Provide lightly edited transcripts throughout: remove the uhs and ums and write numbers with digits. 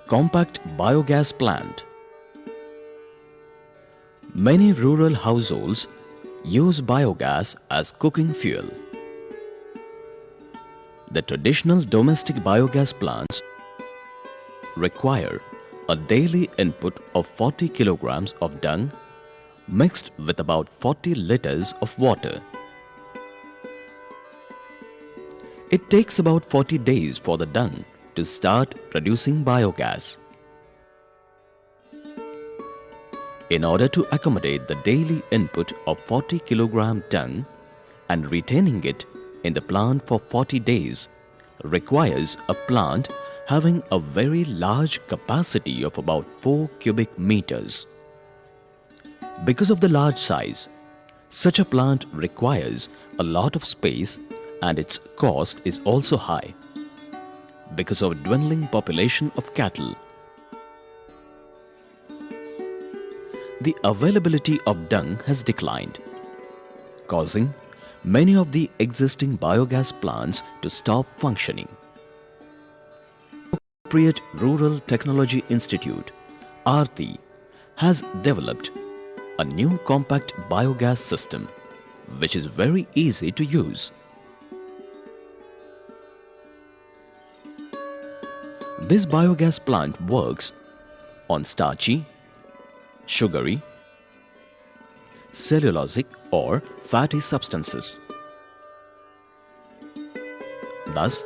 compact biogas plant. Many rural households use biogas as cooking fuel. The traditional domestic biogas plants require a daily input of 40 kilograms of dung mixed with about 40 liters of water. It takes about 40 days for the dung to start producing biogas. In order to accommodate the daily input of 40 kilogram dung and retaining it in the plant for 40 days requires a plant having a very large capacity of about 4 cubic meters. Because of the large size, such a plant requires a lot of space and its cost is also high. Because of dwindling population of cattle, the availability of dung has declined, causing many of the existing biogas plants to stop functioning. Appropriate Rural Technology Institute, ARTI, has developed a new compact biogas system which is very easy to use. This biogas plant works on starchy, sugary, cellulosic or fatty substances. Thus,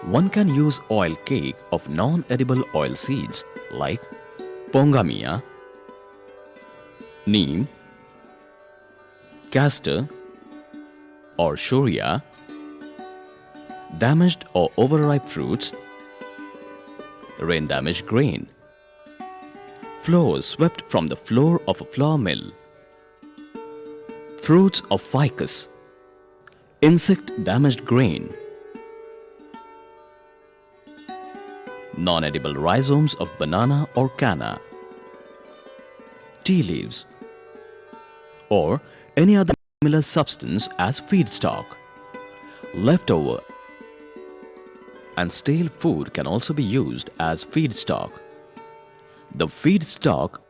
one can use oil cake of non-edible oil seeds like pongamia, neem, castor or shoria, damaged or overripe fruits, rain-damaged grain, flour swept from the floor of a flour mill, fruits of ficus, insect-damaged grain, non-edible rhizomes of banana or canna, tea leaves, or any other similar substance as feedstock. Leftover and stale food can also be used as feedstock. The feedstock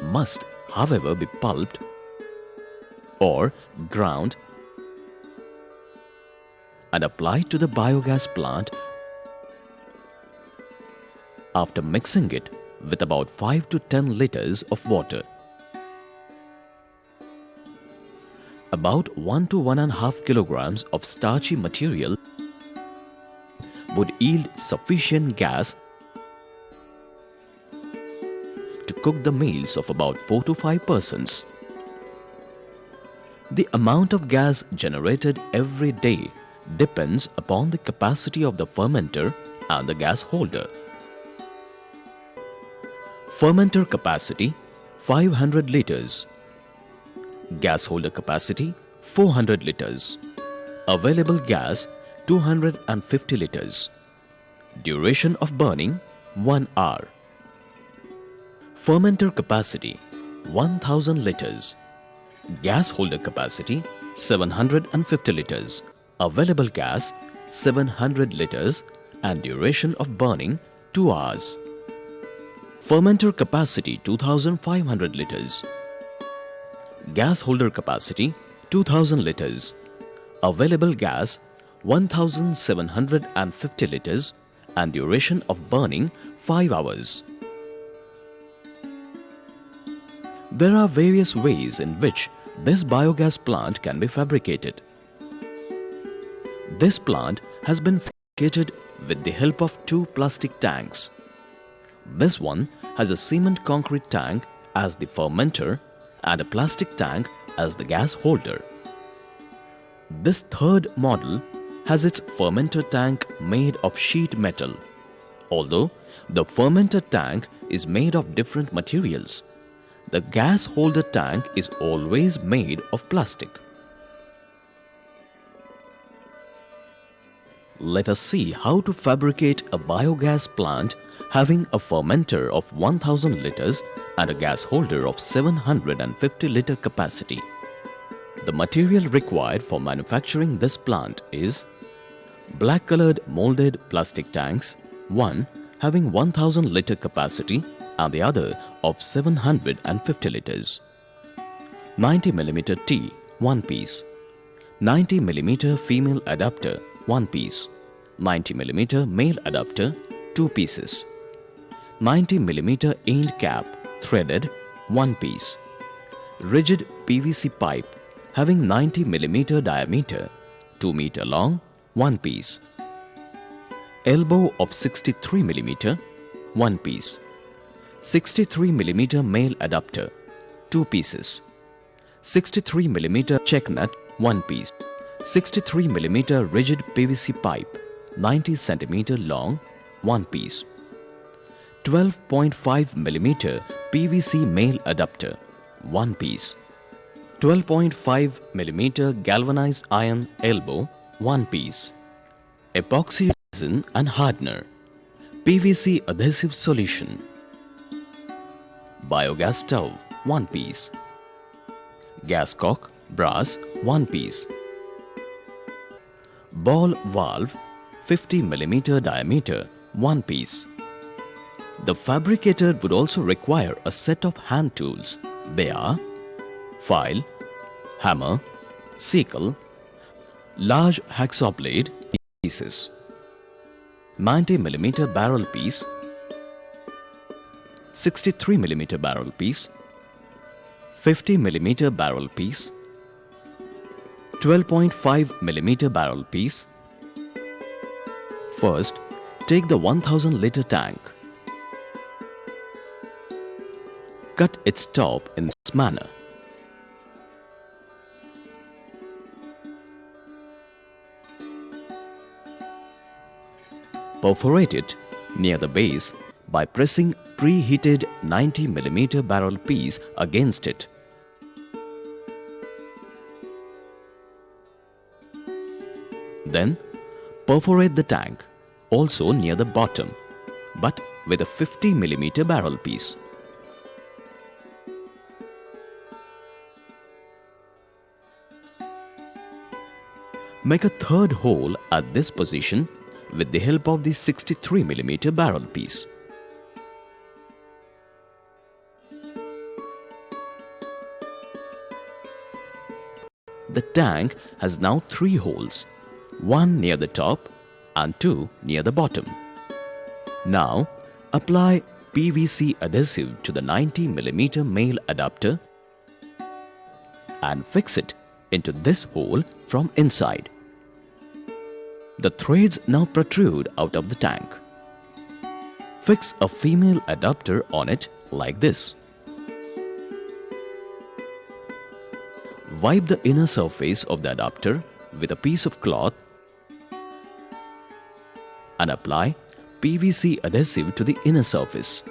must, however, be pulped or ground and applied to the biogas plant after mixing it with about 5 to 10 liters of water. About 1 to 1.5 kilograms of starchy material would yield sufficient gas to cook the meals of about 4 to 5 persons. The amount of gas generated every day depends upon the capacity of the fermenter and the gas holder. Fermenter capacity 500 liters. Gas holder capacity 400 liters. Available gas 250 liters. Duration of burning 1 hour. Fermenter capacity 1000 liters. Gas holder capacity 750 liters. Available gas 700 liters and duration of burning 2 hours. Fermenter capacity 2500 liters. Gas holder capacity 2000 liters. Available gas 1750 liters and duration of burning 5 hours. There are various ways in which this biogas plant can be fabricated. This plant has been fabricated with the help of 2 plastic tanks. This one has a cement concrete tank as the fermenter and a plastic tank as the gas holder. This third model has its fermenter tank made of sheet metal. Although the fermenter tank is made of different materials, the gas holder tank is always made of plastic. Let us see how to fabricate a biogas plant having a fermenter of 1000 liters and a gas holder of 750 liter capacity. The material required for manufacturing this plant is black colored molded plastic tanks one having 1000 liter capacity and the other of 750 liters. 90 mm T, 1 piece. 90 mm female adapter, 1 piece. 90 mm male adapter, 2 pieces. 90 mm end cap, threaded, 1 piece. Rigid PVC pipe having 90 mm diameter, 2 meter long, 1 piece. Elbow of 63 mm, 1 piece. 63 mm male adapter, 2 pieces. 63 mm check nut, 1 piece. 63 mm rigid PVC pipe, 90 cm long, 1 piece. 12.5 mm PVC male adapter, 1 piece. 12.5 mm galvanized iron elbow, 1 piece. Epoxy resin and hardener. PVC adhesive solution. Biogas stove, 1 piece. Gas cock, brass, 1 piece. Ball valve, 50 mm diameter, 1 piece. The fabricator would also require a set of hand tools. They are file, hammer, sickle, large hacksaw blade pieces, 90 mm barrel piece, 63 mm barrel piece, 50 mm barrel piece, 12.5 mm barrel piece. First, take the 1000 liter tank. Cut its top in this manner. Perforate it near the base by pressing preheated 90 mm barrel piece against it. Then, perforate the tank, also near the bottom, but with a 50 mm barrel piece. Make a third hole at this position with the help of the 63 mm barrel piece. The tank has now 3 holes, 1 near the top and 2 near the bottom. Now apply PVC adhesive to the 90 mm male adapter and fix it into this hole from inside. The threads now protrude out of the tank. Fix a female adapter on it like this. Wipe the inner surface of the adapter with a piece of cloth and apply PVC adhesive to the inner surface.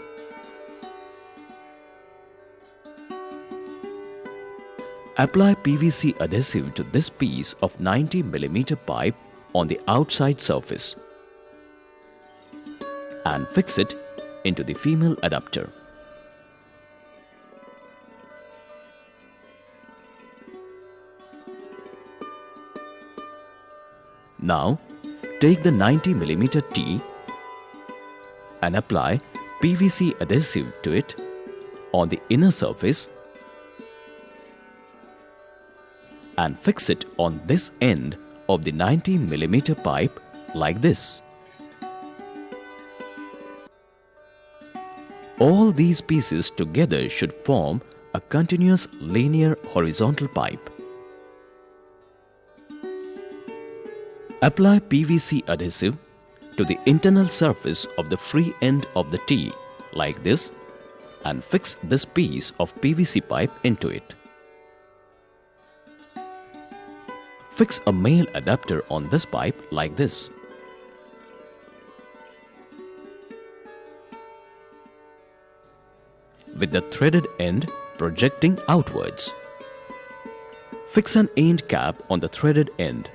Apply PVC adhesive to this piece of 90 mm pipe on the outside surface and fix it into the female adapter. Now, take the 90 mm T and apply PVC adhesive to it on the inner surface and fix it on this end of the 90 mm pipe like this. All these pieces together should form a continuous linear horizontal pipe. Apply PVC adhesive to the internal surface of the free end of the T like this and fix this piece of PVC pipe into it. Fix a male adapter on this pipe like this. With the threaded end projecting outwards. Fix an end cap on the threaded end.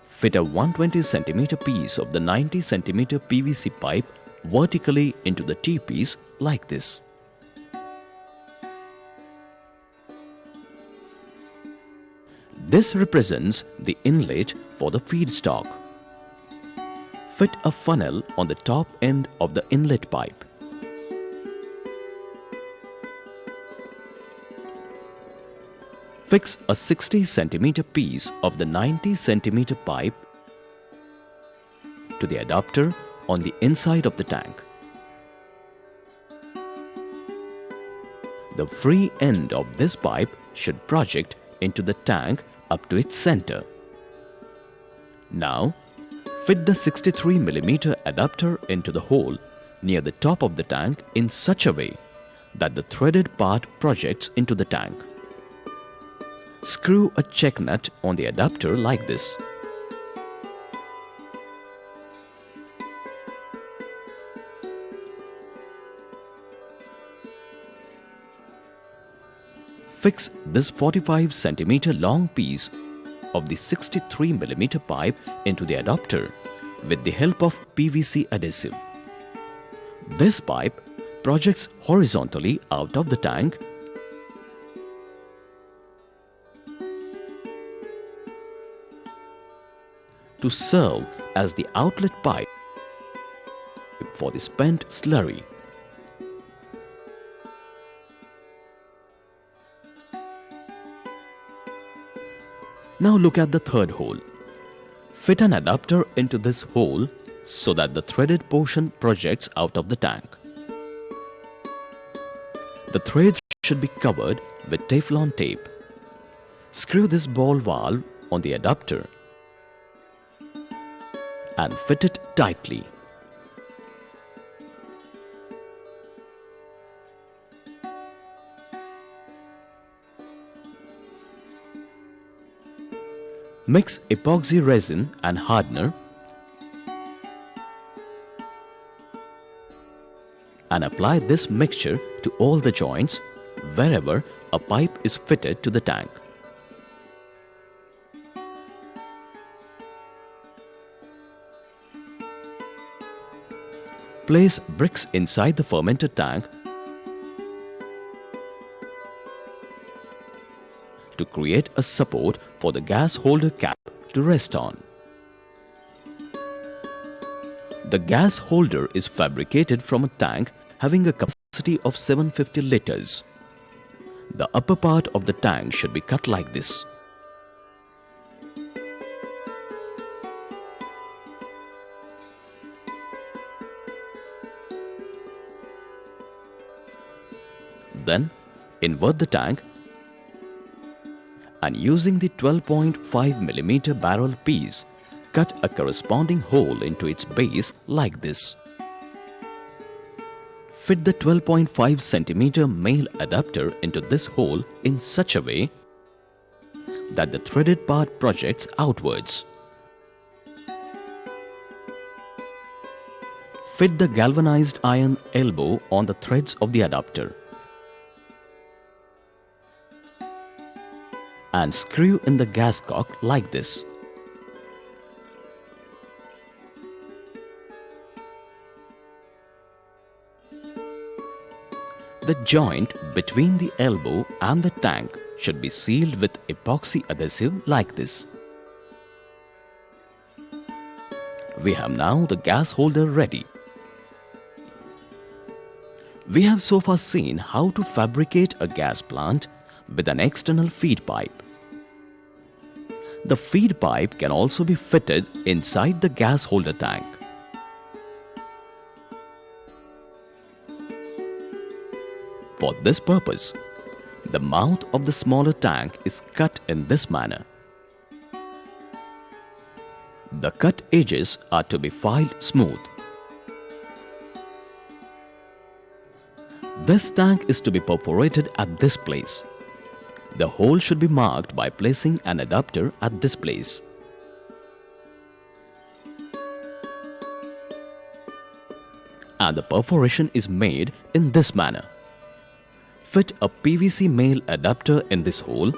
Fit a 120 cm piece of the 90 cm PVC pipe vertically into the T-piece like this. This represents the inlet for the feedstock. Fit a funnel on the top end of the inlet pipe. Fix a 60 cm piece of the 90 cm pipe to the adapter on the inside of the tank. The free end of this pipe should project into the tank up to its center. Now, fit the 63 mm adapter into the hole near the top of the tank in such a way that the threaded part projects into the tank. Screw a check nut on the adapter like this. Fix this 45 cm long piece of the 63 mm pipe into the adapter with the help of PVC adhesive. This pipe projects horizontally out of the tank to serve as the outlet pipe for the spent slurry. Now look at the third hole. Fit an adapter into this hole so that the threaded portion projects out of the tank. The threads should be covered with Teflon tape. Screw this ball valve on the adapter and fit it tightly. Mix epoxy resin and hardener and apply this mixture to all the joints wherever a pipe is fitted to the tank. Place bricks inside the fermenter tank to create a support for the gas holder cap to rest on. The gas holder is fabricated from a tank having a capacity of 750 liters. The upper part of the tank should be cut like this. Then, invert the tank and using the 12.5 mm barrel piece, cut a corresponding hole into its base like this. Fit the 12.5 cm male adapter into this hole in such a way that the threaded part projects outwards. Fit the galvanized iron elbow on the threads of the adapter and screw in the gas cock like this. The joint between the elbow and the tank should be sealed with epoxy adhesive like this. We have now the gas holder ready. We have so far seen how to fabricate a gas plant with an external feed pipe. The feed pipe can also be fitted inside the gas holder tank. For this purpose, the mouth of the smaller tank is cut in this manner. The cut edges are to be filed smooth. This tank is to be perforated at this place. The hole should be marked by placing an adapter at this place. And the perforation is made in this manner. Fit a PVC male adapter in this hole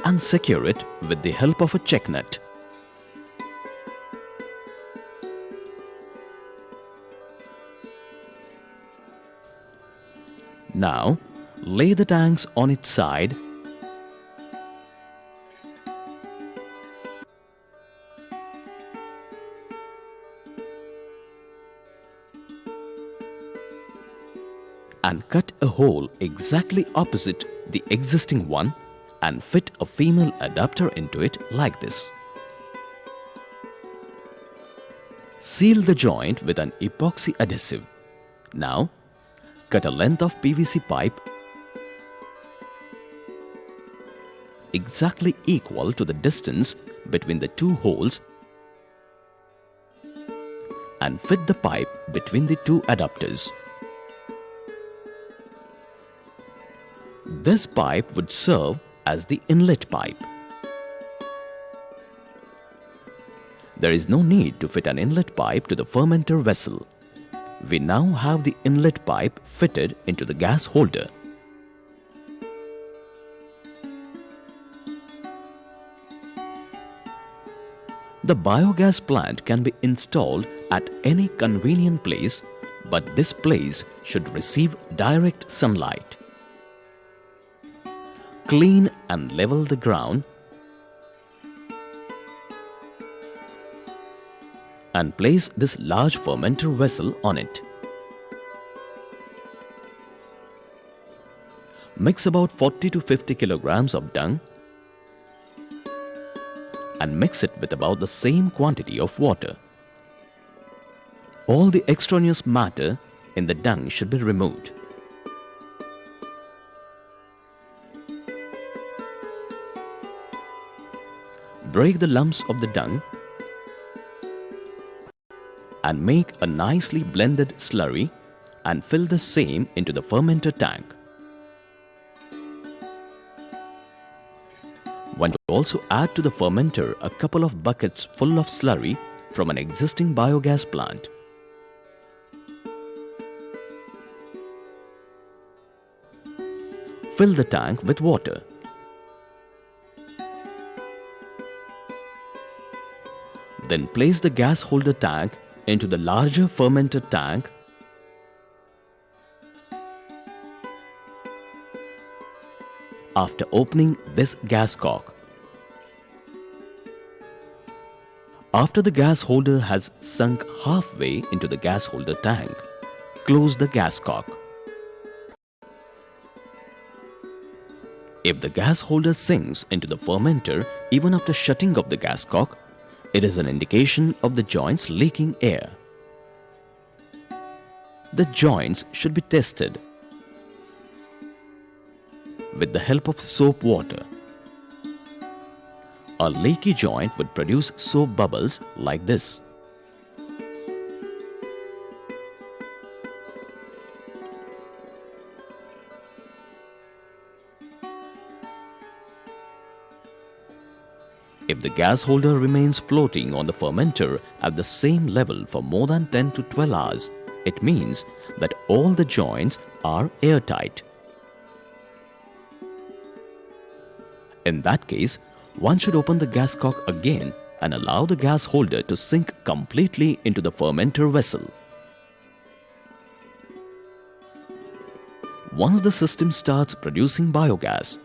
and secure it with the help of a check nut. Now, lay the tanks on its side and cut a hole exactly opposite the existing one and fit a female adapter into it like this. Seal the joint with an epoxy adhesive. Now, cut a length of PVC pipe exactly equal to the distance between the two holes and fit the pipe between the two adapters. This pipe would serve as the inlet pipe. There is no need to fit an inlet pipe to the fermenter vessel. We now have the inlet pipe fitted into the gas holder. The biogas plant can be installed at any convenient place, but this place should receive direct sunlight. Clean and level the ground and place this large fermenter vessel on it. Mix about 40 to 50 kilograms of dung and mix it with about the same quantity of water. All the extraneous matter in the dung should be removed. Break the lumps of the dung and make a nicely blended slurry and fill the same into the fermenter tank. One should also add to the fermenter a couple of buckets full of slurry from an existing biogas plant. Fill the tank with water. Then place the gas holder tank into the larger fermenter tank after opening this gas cock. After the gas holder has sunk halfway into the gas holder tank, close the gas cock. If the gas holder sinks into the fermenter even after shutting of the gas cock, it is an indication of the joints leaking air. The joints should be tested with the help of soap water. A leaky joint would produce soap bubbles like this. If the gas holder remains floating on the fermenter at the same level for more than 10 to 12 hours, it means that all the joints are airtight. In that case, one should open the gas cock again and allow the gas holder to sink completely into the fermenter vessel. Once the system starts producing biogas,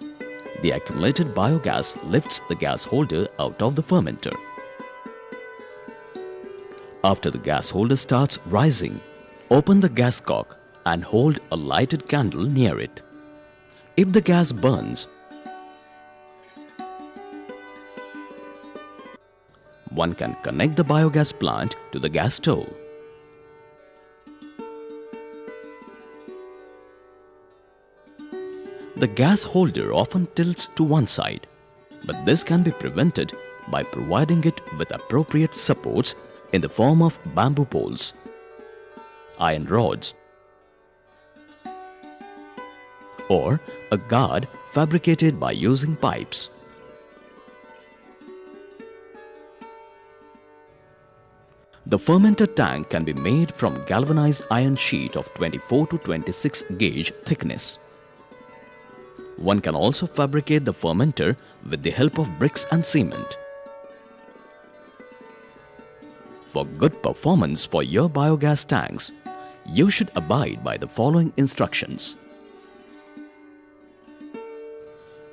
the accumulated biogas lifts the gas holder out of the fermenter. After the gas holder starts rising, open the gas cock and hold a lighted candle near it. If the gas burns, one can connect the biogas plant to the gas stove. The gas holder often tilts to one side, but this can be prevented by providing it with appropriate supports in the form of bamboo poles, iron rods, or a guard fabricated by using pipes. The fermenter tank can be made from galvanized iron sheet of 24 to 26 gauge thickness. One can also fabricate the fermenter with the help of bricks and cement. For good performance for your biogas tanks, you should abide by the following instructions.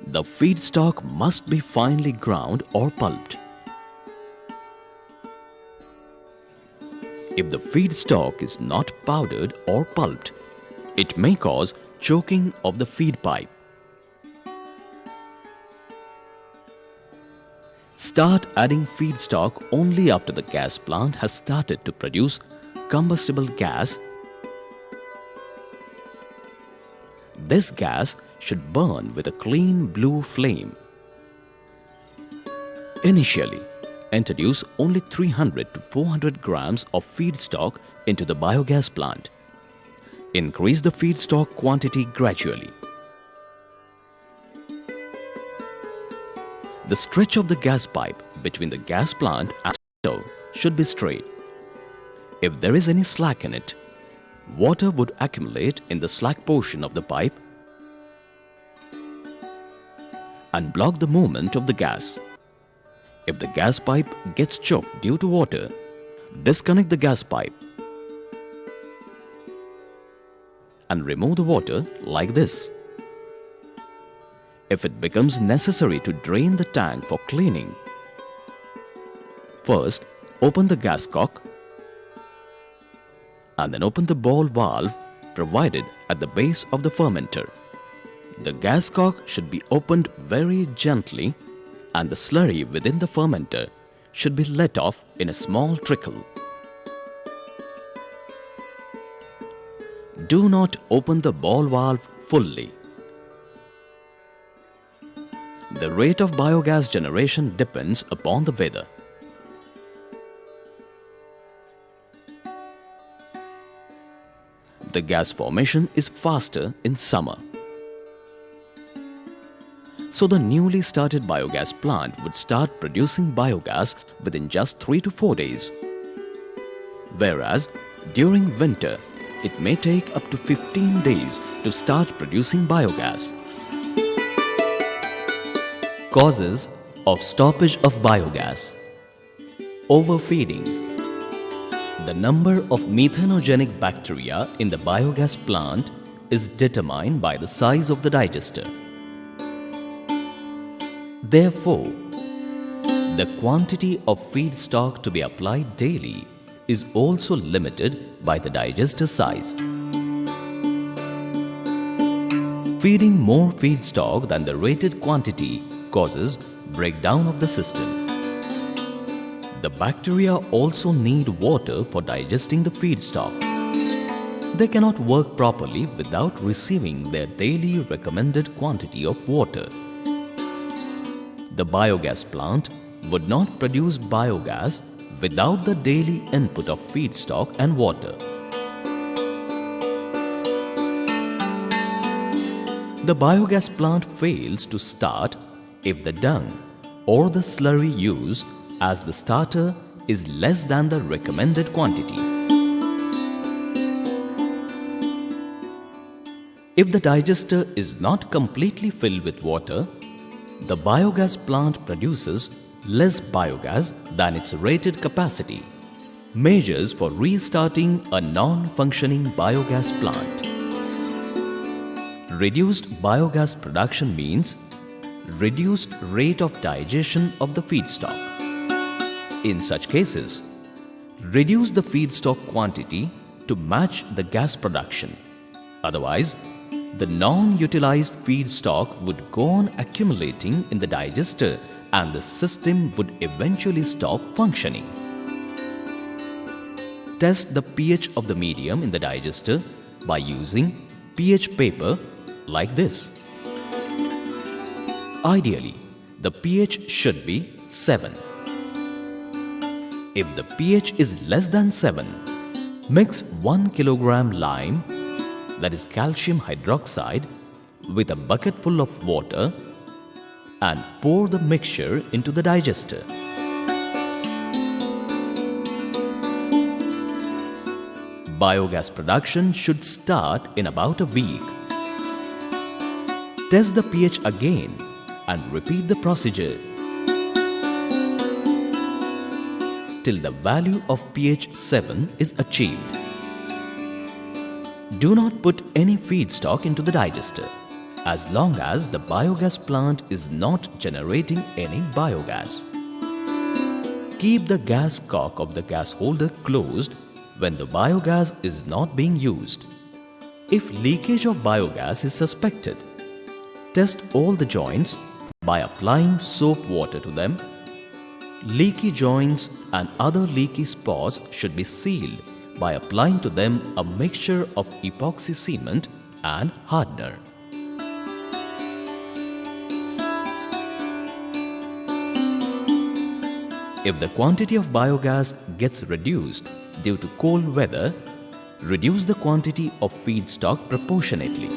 The feedstock must be finely ground or pulped. If the feedstock is not powdered or pulped, It may cause choking of the feed pipe. Start adding feedstock only after the gas plant has started to produce combustible gas. This gas should burn with a clean blue flame. Initially, introduce only 300 to 400 grams of feedstock into the biogas plant. Increase the feedstock quantity gradually. The stretch of the gas pipe between the gas plant and stove should be straight. If there is any slack in it, water would accumulate in the slack portion of the pipe and block the movement of the gas. If the gas pipe gets choked due to water, disconnect the gas pipe and remove the water like this. If it becomes necessary to drain the tank for cleaning, first open the gas cock and then open the ball valve provided at the base of the fermenter. The gas cock should be opened very gently and the slurry within the fermenter should be let off in a small trickle. Do not open the ball valve fully. The rate of biogas generation depends upon the weather. The gas formation is faster in summer. So the newly started biogas plant would start producing biogas within just 3 to 4 days. Whereas during winter, it may take up to 15 days to start producing biogas. Causes of stoppage of biogas. Overfeeding. The number of methanogenic bacteria in the biogas plant is determined by the size of the digester. Therefore, the quantity of feedstock to be applied daily is also limited by the digester size. Feeding more feedstock than the rated quantity causes breakdown of the system. The bacteria also need water for digesting the feedstock. They cannot work properly without receiving their daily recommended quantity of water. The biogas plant would not produce biogas without the daily input of feedstock and water. The biogas plant fails to start if the dung or the slurry used as the starter is less than the recommended quantity. If the digester is not completely filled with water, the biogas plant produces less biogas than its rated capacity. Measures for restarting a non-functioning biogas plant. Reduced biogas production means reduced rate of digestion of the feedstock. In such cases, reduce the feedstock quantity to match the gas production. Otherwise, the non-utilized feedstock would go on accumulating in the digester and the system would eventually stop functioning. Test the pH of the medium in the digester by using pH paper like this. Ideally, the pH should be 7. If the pH is less than 7, mix 1 kilogram lime, that is calcium hydroxide, with a bucket full of water and pour the mixture into the digester. Biogas production should start in about a week. Test the pH again and repeat the procedure till the value of pH 7 is achieved. Do not put any feedstock into the digester as long as the biogas plant is not generating any biogas. Keep the gas cock of the gas holder closed when the biogas is not being used. If leakage of biogas is suspected, test all the joints by applying soap water to them. Leaky joints and other leaky spots should be sealed by applying to them a mixture of epoxy cement and hardener. If the quantity of biogas gets reduced due to cold weather, reduce the quantity of feedstock proportionately.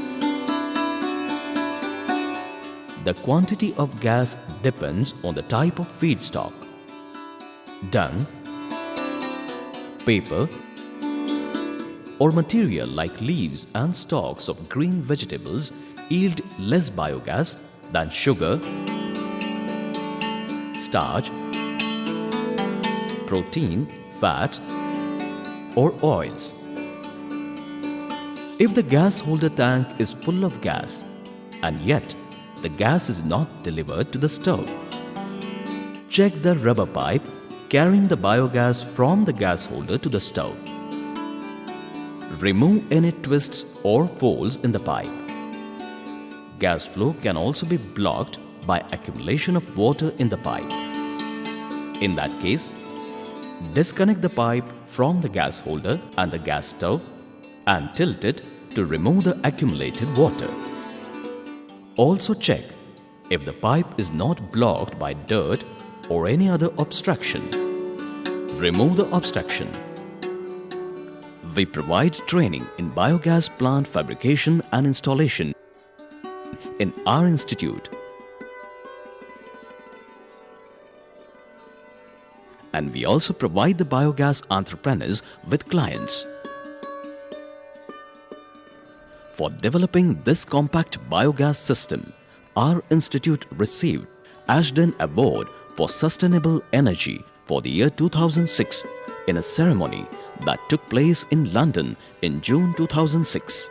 The quantity of gas depends on the type of feedstock. Dung, paper, or material like leaves and stalks of green vegetables yield less biogas than sugar, starch, protein, fats, or oils. If the gas holder tank is full of gas and yet the gas is not delivered to the stove, check the rubber pipe carrying the biogas from the gas holder to the stove. Remove any twists or folds in the pipe. Gas flow can also be blocked by accumulation of water in the pipe. In that case, disconnect the pipe from the gas holder and the gas stove and tilt it to remove the accumulated water. Also check if the pipe is not blocked by dirt or any other obstruction. Remove the obstruction. We provide training in biogas plant fabrication and installation in our institute. And we also provide the biogas entrepreneurs with clients. For developing this compact biogas system, our institute received Ashden Award for Sustainable Energy for the year 2006 in a ceremony that took place in London in June 2006.